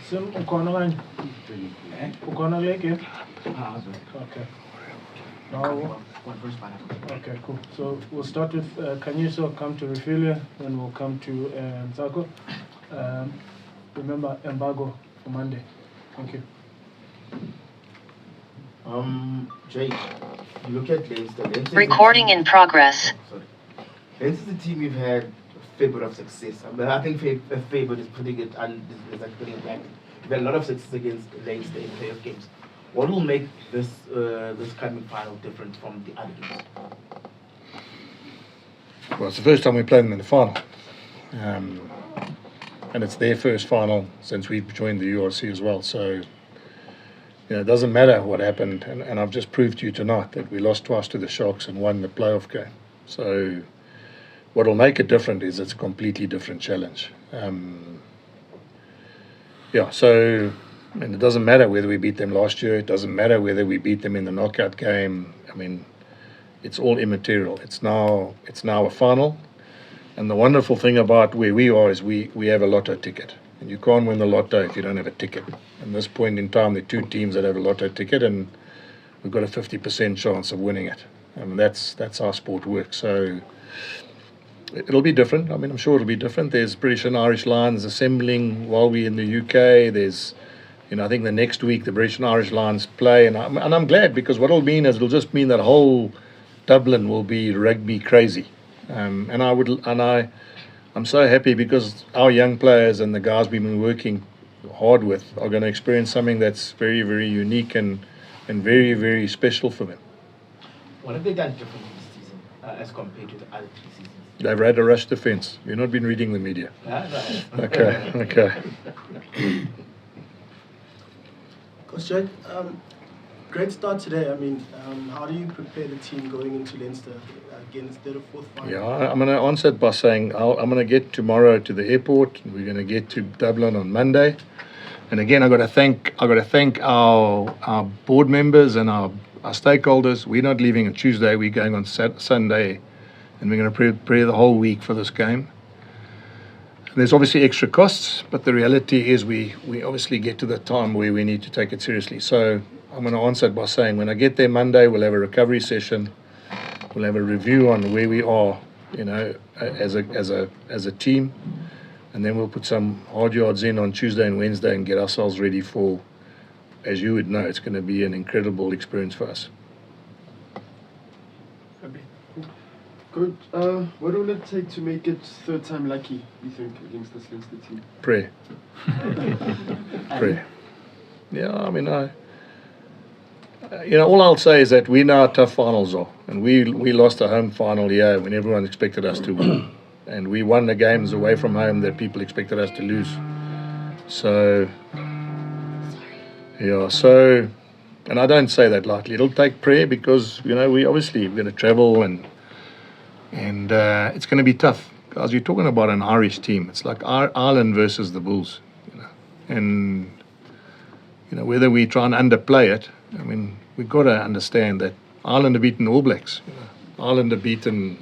Sim, ukhona leke? Okay. Now, okay, cool. So we'll start with Kanyiso, come to Refilia, then we'll come to Nzako. Remember, embargo for Monday. Thank you. Jake, you look at Linster. Recording in progress. Linster's a team we've had a fair bit of success. I think a fair bit is putting it like putting it back. We've had a lot of success against Linster in playoff games. What will make this coming final different from the other games? Well, it's the first time we played them in the final. And it's their first final since we've joined the URC as well. So, it doesn't matter what happened. And I've just proved to you tonight that we lost twice to the Sharks and won the playoff game. So, what will make it different is it's a completely different challenge. So it doesn't matter whether we beat them last year. It doesn't matter whether we beat them in the knockout game. I mean, it's all immaterial. It's now a final. And the wonderful thing about where we are is we have a lotto ticket. And you can't win the lotto if you don't have a ticket. At this point in time, there are two teams that have a lotto ticket, and we've got a 50% chance of winning it. I mean, that's how sport works. So it'll be different. I mean, I'm sure it'll be different. There's British and Irish Lions assembling while we're in the UK. There's, I think the next week the British and Irish Lions play. And I'm glad, because what it'll mean is it'll just mean that whole Dublin will be rugby crazy. I'm so happy because our young players and the guys we've been working hard with are going to experience something that's very, very unique and very, very special for them. What have they done differently this season as compared to the other 3 seasons? They've had a rush defence. You've not been reading the media. No. Okay. Coach Jake, great start today. I mean, how do you prepare the team going into Linster against their fourth final? Yeah, I'm going to answer it by saying I'm going to get tomorrow to the airport. We're going to get to Dublin on Monday. And again, I've got to thank our board members and our stakeholders. We're not leaving on Tuesday. We're going on Sunday, and we're going to prepare the whole week for this game. There's obviously extra costs, but the reality is we obviously get to the time where we need to take it seriously. So I'm going to answer it by saying when I get there Monday, we'll have a recovery session. We'll have a review on where we are, as a team, and then we'll put some hard yards in on Tuesday and Wednesday and get ourselves ready for, as you would know, it's going to be an incredible experience for us. Good. What will it take to make it third time lucky, you think, against this Linster team? Prayer. Prayer. Yeah, I mean, all I'll say is that we know how tough finals are. And we lost a home final here when everyone expected us to win. And we won the games away from home that people expected us to lose. So, and I don't say that lightly. It'll take prayer because, we're going to travel and it's going to be tough. Guys, you're talking about an Irish team. It's like Ireland versus the Bulls, And, whether we try and underplay it, I mean, we've got to understand that Ireland have beaten All Blacks. Ireland have beaten,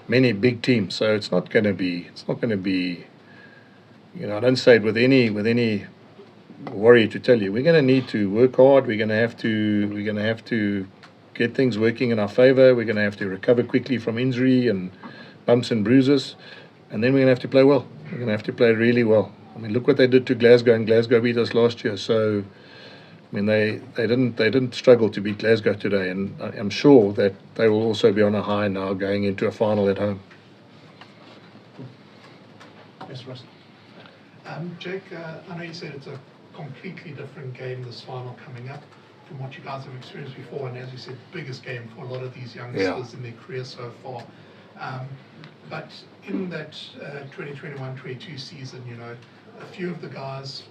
many big teams. So it's not going to be, I don't say it with any worry to tell you. We're going to need to work hard. We're going to have to get things working in our favour. We're going to have to recover quickly from injury and bumps and bruises. And then we're going to have to play well. We're going to have to play really well. I mean, look what they did to Glasgow, and Glasgow beat us last year. So, I mean, they didn't struggle to beat Glasgow today, and I'm sure that they will also be on a high now going into a final at home. Yes, Russ. Jake, I know you said it's a completely different game, this final coming up, from what you guys have experienced before, and as you said, biggest game for a lot of these youngsters in their career so far. But in that 2021-22 season, a few of the guys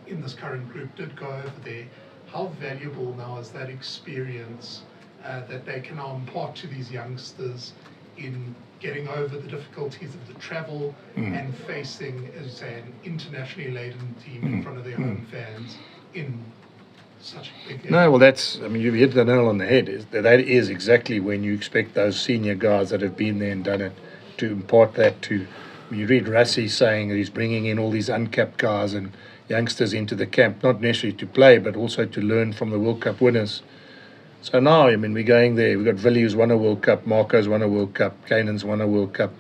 in this current group did go over there. How valuable now is that experience that they can now impart to these youngsters in getting over the difficulties of the travel and facing, as you say, an internationally laden team in front of their home fans in such a big game. No, well, you've hit the nail on the head. That is exactly when you expect those senior guys that have been there and done it to impart that to. You read Rassi saying that he's bringing in all these uncapped guys and youngsters into the camp, not necessarily to play, but also to learn from the World Cup winners. So now, we're going there. We've got Villy who's won a World Cup, Marco's won a World Cup, Kanan's won a World Cup.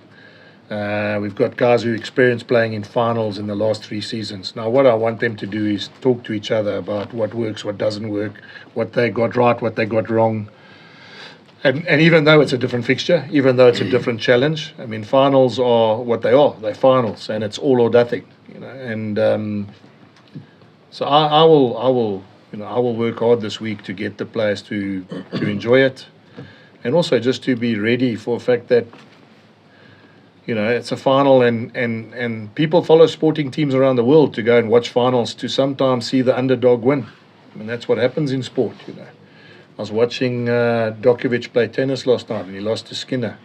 We've got guys who experienced playing in finals in the last 3 seasons. Now, what I want them to do is talk to each other about what works, what doesn't work, what they got right, what they got wrong. And even though it's a different fixture, even though it's a different challenge, finals are what they are. They're finals, and it's all or nothing. And so I will work hard this week to get the players to enjoy it, and also just to be ready for the fact that it's a final, and people follow sporting teams around the world to go and watch finals to sometimes see the underdog win. That's what happens in sport. I was watching Djokovic play tennis last night, and he lost to Skinner.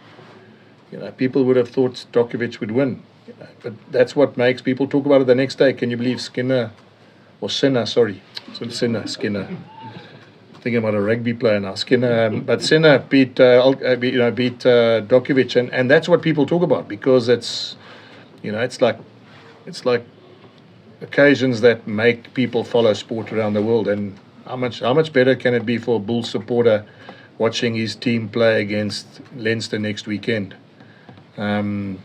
People would have thought Djokovic would win, but that's what makes people talk about it the next day. Can you believe Skinner? Thinking about a rugby player now, Skinner, but Sinner beat Djokovic, and that's what people talk about, because it's like occasions that make people follow sport around the world. And how much better can it be for a Bulls supporter watching his team play against Leinster next weekend? So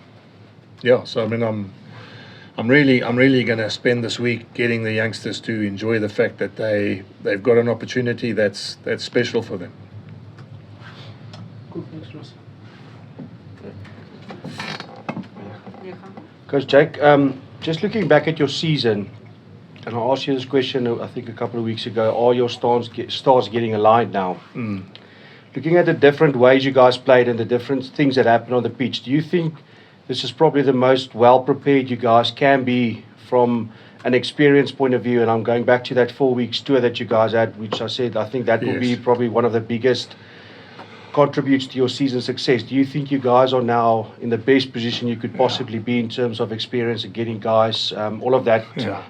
I'm really going to spend this week getting the youngsters to enjoy the fact that they've got an opportunity that's special for them. Cool, thanks, Ross. Coach Jake, just looking back at your season, and I asked you this question, I think a couple of weeks ago, are your stars getting aligned now? Looking at the different ways you guys played and the different things that happened on the pitch, do you think this is probably the most well-prepared you guys can be from an experience point of view? And I'm going back to that 4 weeks tour that you guys had, which I said I think that will be probably one of the biggest contributes to your season success. Do you think you guys are now in the best position you could possibly be in terms of experience and getting guys, all of that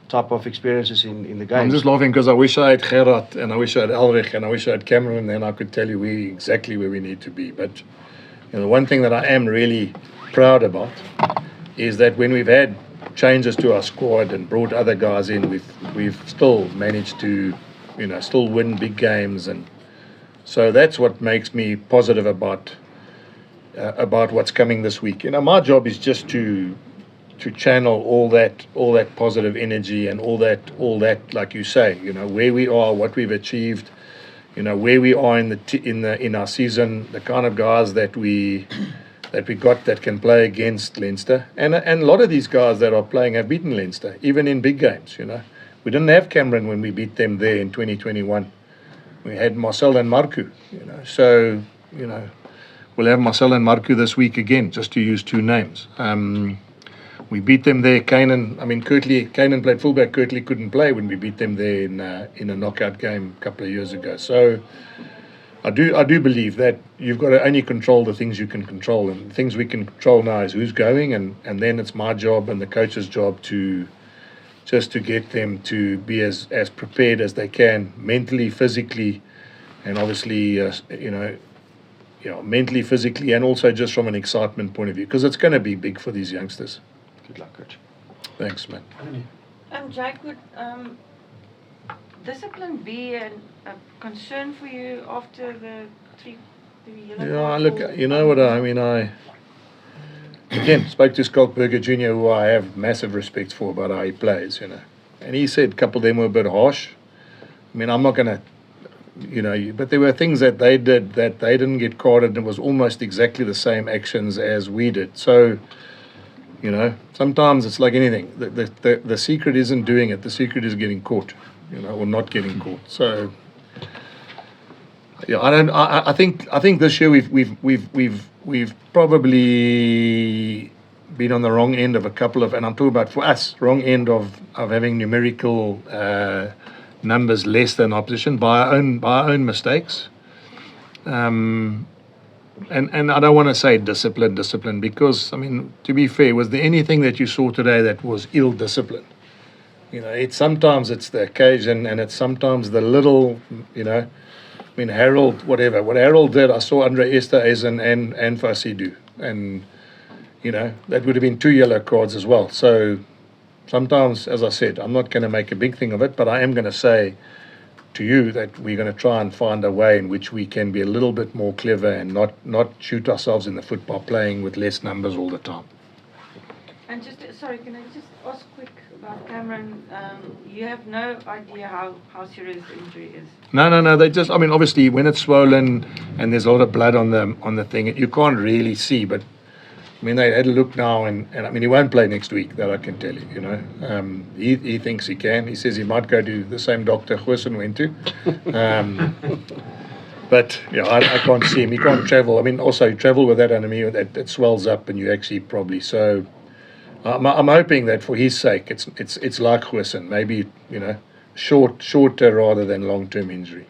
type of experiences in the game? I'm just laughing because I wish I had Gerard, and I wish I had Elrich, and I wish I had Cameron, and I could tell you exactly where we need to be. But the one thing that I am really proud about is that when we've had changes to our squad and brought other guys in, we've still managed to still win big games. And so that's what makes me positive about what's coming this week. My job is just to channel all that positive energy and all that, like you say, where we are, what we've achieved, where we are in our season, the kind of guys that we got that can play against Leinster, and a lot of these guys that are playing have beaten Leinster, even in big games. We didn't have Cameron when we beat them there in 2021. We had Marcel and Marcu, So, we'll have Marcel and Marcu this week again, just to use 2 names. We beat them there. Kanan played fullback. Kirtley couldn't play when we beat them there in a knockout game a couple of years ago. So, I do believe that you've got to only control the things you can control, and the things we can control now is who's going, and then it's my job and the coach's job to get them to be as prepared as they can, mentally, physically, and obviously mentally, physically, and also just from an excitement point of view, because it's going to be big for these youngsters. Good luck, Coach. Thanks, man. Jake, would discipline be a concern for you after the yellow card? Look, you know what I again spoke to Skalkberger Jr., who I have massive respect for about how he plays, and he said a couple of them were a bit harsh. I'm not going to, but there were things that they did that they didn't get carded, and it was almost exactly the same actions as we did. So, sometimes it's like anything. The secret isn't doing it. The secret is getting caught, or not getting caught. So, I think this year we've probably been on the wrong end of a couple of, and I'm talking about for us, wrong end of having numerical numbers less than opposition by our own mistakes. And I don't want to say discipline, because to be fair, was there anything that you saw today that was ill discipline? It's sometimes it's the occasion, and it's sometimes the little, I mean, Harold, whatever. What Harold did, I saw Andre Esterhuizen and Fassi do. And, that would have been 2 yellow cards as well. So sometimes, as I said, I'm not going to make a big thing of it, but I am going to say to you that we're going to try and find a way in which we can be a little bit more clever and not shoot ourselves in the foot by playing with less numbers all the time. And just, sorry, can I just ask quick about Cameron? You have no idea how serious the injury is? No. They just, obviously, when it's swollen and there's a lot of blood on the thing, you can't really see. But they had a look now, and he won't play next week. That I can tell you. He thinks he can. He says he might go to the same doctor Goosen went to. But I can't see him. He can't travel. Also you travel with that enemy that swells up, and you actually probably so. I'm hoping that for his sake, it's like Goosen, maybe shorter rather than long-term injury.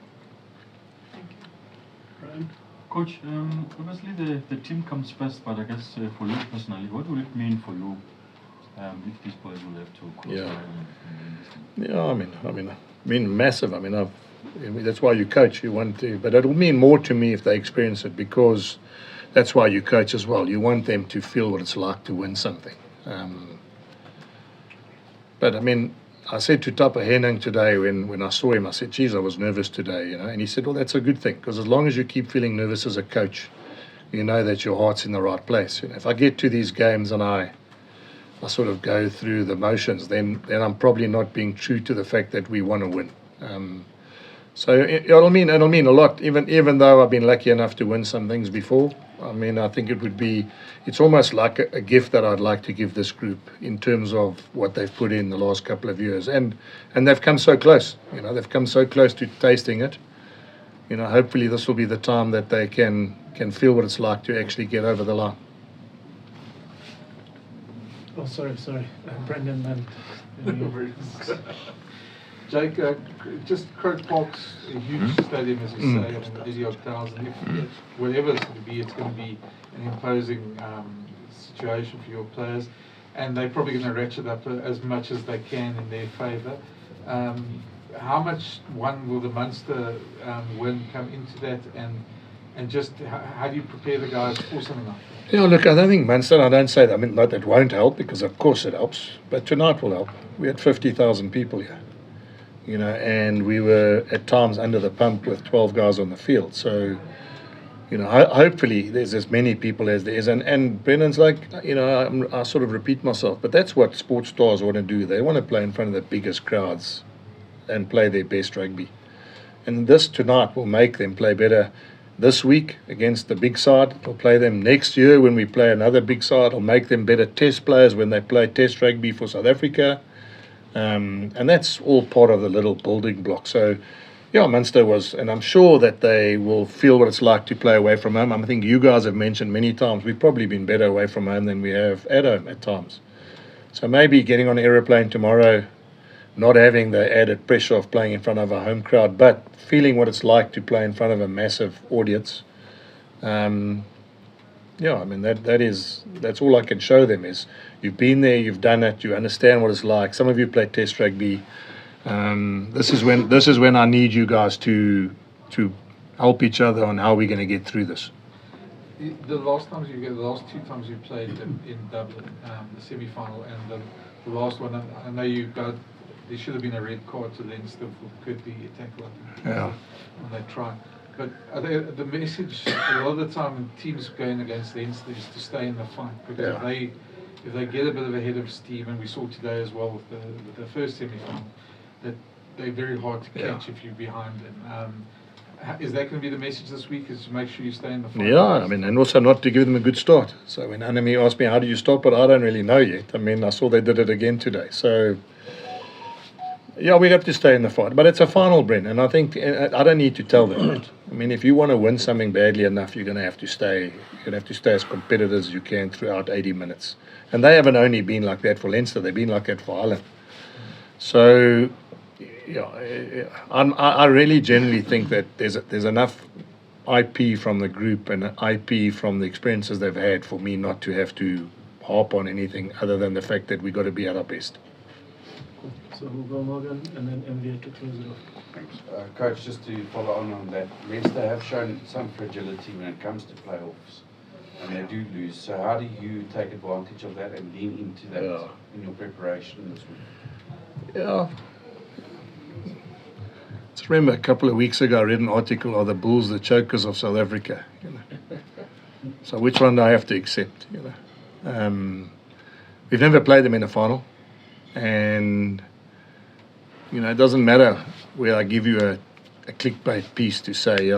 Coach, obviously the team comes first, but I guess for you personally, what will it mean for you if these boys will have to cross Massive. That's why you coach. You want to, but it'll mean more to me if they experience it, because that's why you coach as well. You want them to feel what it's like to win something. But I said to Tapa Henning today when I saw him, I said, geez, I was nervous today, and he said, well, that's a good thing, because as long as you keep feeling nervous as a coach, you know that your heart's in the right place. If I get to these games and I sort of go through the motions, then I'm probably not being true to the fact that we want to win. So it'll mean a lot, even though I've been lucky enough to win some things before. I think it's almost like a gift that I'd like to give this group in terms of what they've put in the last couple of years. And they've come so close, they've come so close to tasting it. Hopefully this will be the time that they can feel what it's like to actually get over the line. Oh, sorry. Brendan and Jake, just Croke Park's a huge stadium, as you say, 80,000. If whatever it's going to be, it's going to be an imposing situation for your players, and they're probably going to ratchet up as much as they can in their favour. How much will the Munster win come into that, and just how do you prepare the guys for something like that? Look, I don't think Munster, I don't say that, not that won't help, because of course it helps, but tonight will help. We had 50,000 people here. And we were at times under the pump with 12 guys on the field. So, hopefully there's as many people as there is. And Brendan's like, I sort of repeat myself, but that's what sports stars want to do. They want to play in front of the biggest crowds and play their best rugby. And this tonight will make them play better this week against the big side. It'll play them next year when we play another big side. It'll make them better test players when they play test rugby for South Africa. And that's all part of the little building block. So, Munster was, and I'm sure that they will feel what it's like to play away from home. I think you guys have mentioned many times we've probably been better away from home than we have at home at times. So maybe getting on an aeroplane tomorrow, not having the added pressure of playing in front of a home crowd, but feeling what it's like to play in front of a massive audience. That's all I can show them is you've been there, you've done it, you understand what it's like. Some of you play test rugby. This is when I need you guys to help each other on how we're going to get through this. The last two times you played in Dublin, the semi-final and the last one, I know there should have been a red card to Linster for Kirby tackle, I think. Yeah. And they try. But the message a lot of the time when teams going against Leinster is to stay in the fight, because if they get a bit of a head of steam, and we saw today as well with the first semi-final, that they're very hard to catch if you're behind them. Is that going to be the message this week? Is to make sure you stay in the fight? Yeah, and also not to give them a good start. So when Anami asked me how do you start, but I don't really know yet. I saw they did it again today. So. Yeah, we have to stay in the fight. But it's a final, Brent, and I think I don't need to tell them that. If you want to win something badly enough, you're going to have to stay. You're going to have to stay as competitive as you can throughout 80 minutes. And they haven't only been like that for Leinster, they've been like that for Ireland. So, I really generally think that there's enough IP from the group and IP from the experiences they've had for me not to have to harp on anything other than the fact that we've got to be at our best. Cool. So we'll go Morgan and then MV to close it off. Thanks. Coach, just to follow on that, Leinster have shown some fragility when it comes to playoffs, and they do lose. So how do you take advantage of that and lean into that in your preparation this week? Yeah. Just remember a couple of weeks ago I read an article, "Are the Bulls the chokers of South Africa?" So which one do I have to accept? We've never played them in a final, and it doesn't matter where I give you a clickbait piece to say,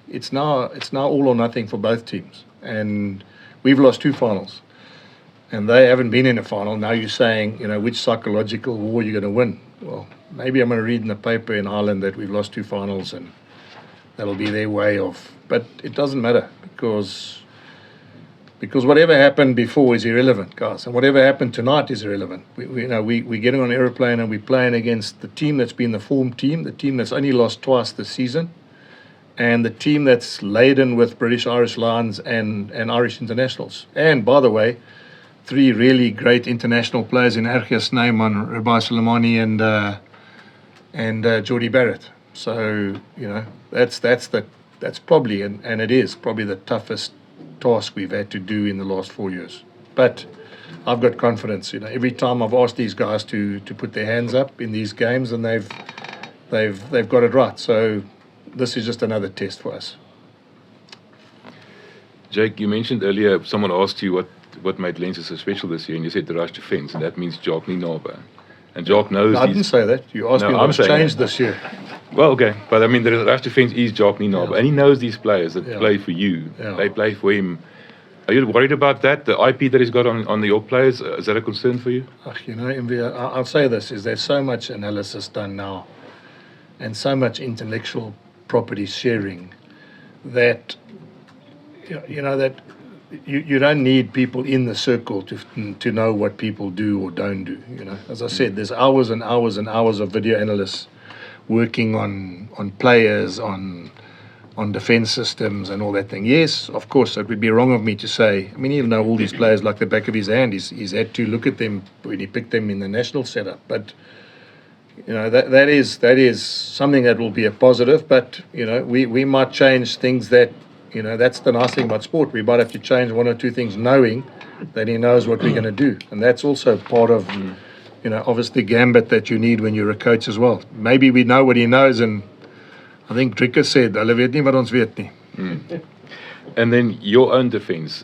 it's now all or nothing for both teams, and we've lost 2 finals, and they haven't been in a final. Now you're saying, which psychological war you're going to win? Well, maybe I'm going to read in the paper in Ireland that we've lost 2 finals, and that'll be their way of. But it doesn't matter because whatever happened before is irrelevant, guys, and whatever happened tonight is irrelevant. We're getting on an aeroplane and we're playing against the team that's been the form team, the team that's only lost twice this season, and the team that's laden with British Irish Lions and Irish internationals. And by the way, 3 really great international players in Ergia Snyman, Rabbi Soleimani and Geordie Barrett. So that's probably and it is probably the toughest task we've had to do in the last 4 years. But I've got confidence. Every time I've asked these guys to put their hands up in these games, and they've got it right. So this is just another test for us. Jake, you mentioned earlier, someone asked you what made Leinster so special this year, and you said the rush defence, and that means Jock Ninabe. And Jock knows. I didn't say that. You asked me what's changed this year. Well, okay, but I mean, the rush defence is Jock Ninabe, and he knows these players that play for you. They play for him. Are you worried about that? The IP that he's got on your players, is that a concern for you? I'll say this: is there's so much analysis done now, and so much intellectual property sharing, that that you don't need people in the circle to know what people do or don't do. As I said, there's hours and hours and hours of video analysts working on players, on defence systems and all that thing. Yes, of course, it would be wrong of me to say, he'll know all these players like the back of his hand. He's had to look at them when he picked them in the national setup. But that is something that will be a positive. But we might change things that. That's the nice thing about sport. We might have to change 1 or 2 things knowing that he knows what we're going to do. And that's also part of, obviously gambit that you need when you're a coach as well. Maybe we know what he knows, and I think Dricker said, "Hulle weet nie wat ons weet nie." And then your own defence.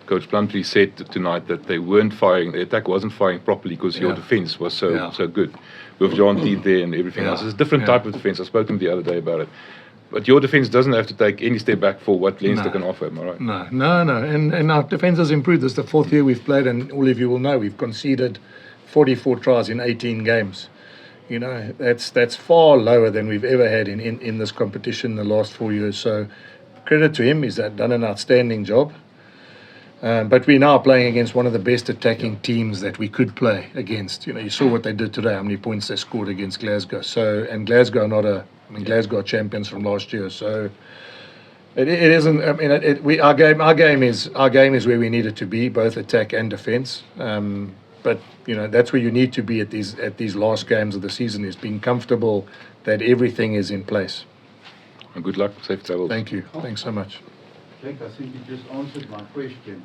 Coach Plumtree said tonight that they weren't firing, the attack wasn't firing properly because your defence was so good. With John Teed there and everything else. It's a different type of defence. I spoke to him the other day about it. But your defence doesn't have to take any step back for what Leinster can offer, am I right? No. And our defence has improved. This is the 4th year we've played, and all of you will know we've conceded 44 tries in 18 games. That's far lower than we've ever had in this competition in the last 4 years. So credit to him, he's done an outstanding job. But we're now playing against one of the best attacking teams that we could play against. You saw what they did today, how many points they scored against Glasgow. And Glasgow Glasgow are champions from last year. So it isn't. Our game is where we need it to be, both attack and defence. But that's where you need to be at these last games of the season, is being comfortable that everything is in place. And good luck, safe travels. Thank you. Thanks so much. Jake, I think you just answered my question.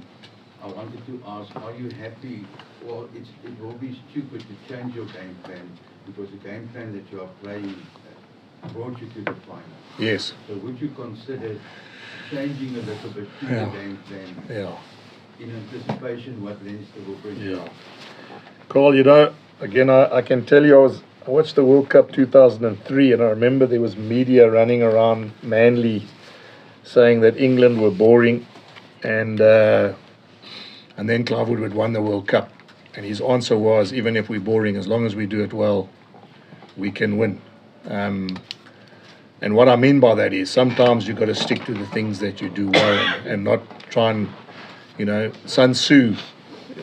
I wanted to ask, are you happy? Well, it will be stupid to change your game plan, because the game plan that you are playing brought you to the final. Yes. So would you consider changing a little bit to the game plan in anticipation what Leinster will bring you? Carl, again, I can tell you, I watched the World Cup 2003, and I remember there was media running around Manly saying that England were boring, and then Clive Woodward won the World Cup, and his answer was, even if we're boring, as long as we do it well, we can win. And what I mean by that is sometimes you've got to stick to the things that you do well, and not try and, Sun Tzu,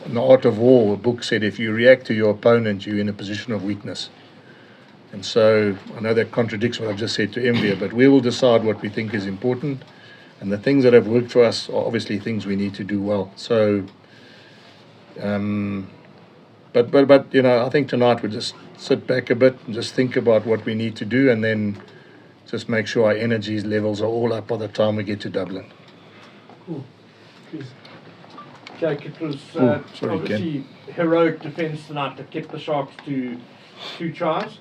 in The Art of War, a book, said if you react to your opponent, you're in a position of weakness. And so I know that contradicts what I've just said to Envia, but we will decide what we think is important, and the things that have worked for us are obviously things we need to do well. So But you know, I think tonight we'll just sit back a bit and just think about what we need to do, and then just make sure our energy levels are all up by the time we get to Dublin. Cool. Please. Jake, it was Sorry, obviously heroic defence tonight that kept the Sharks to 2 tries.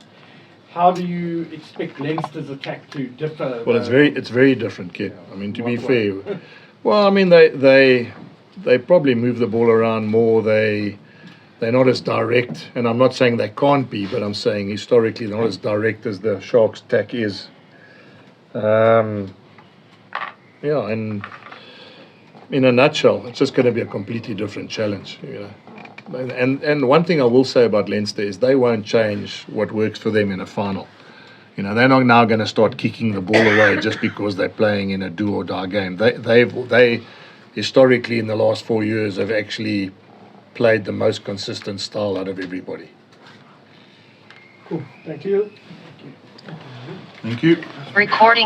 How do you expect Leinster's attack to differ? Well, it's very different, Ken. I mean, to be fair, well, I mean they probably move the ball around more. They're not as direct, and I'm not saying they can't be, but I'm saying historically they're not as direct as the Sharks' attack is. Yeah, and in a nutshell, it's just going to be a completely different challenge, you know. And one thing I will say about Leinster is they won't change what works for them in a final. You know, they're not now going to start kicking the ball away just because they're playing in a do or die game. They historically in the last 4 years have actually played the most consistent style out of everybody. Cool. Thank you. Thank you. Recording.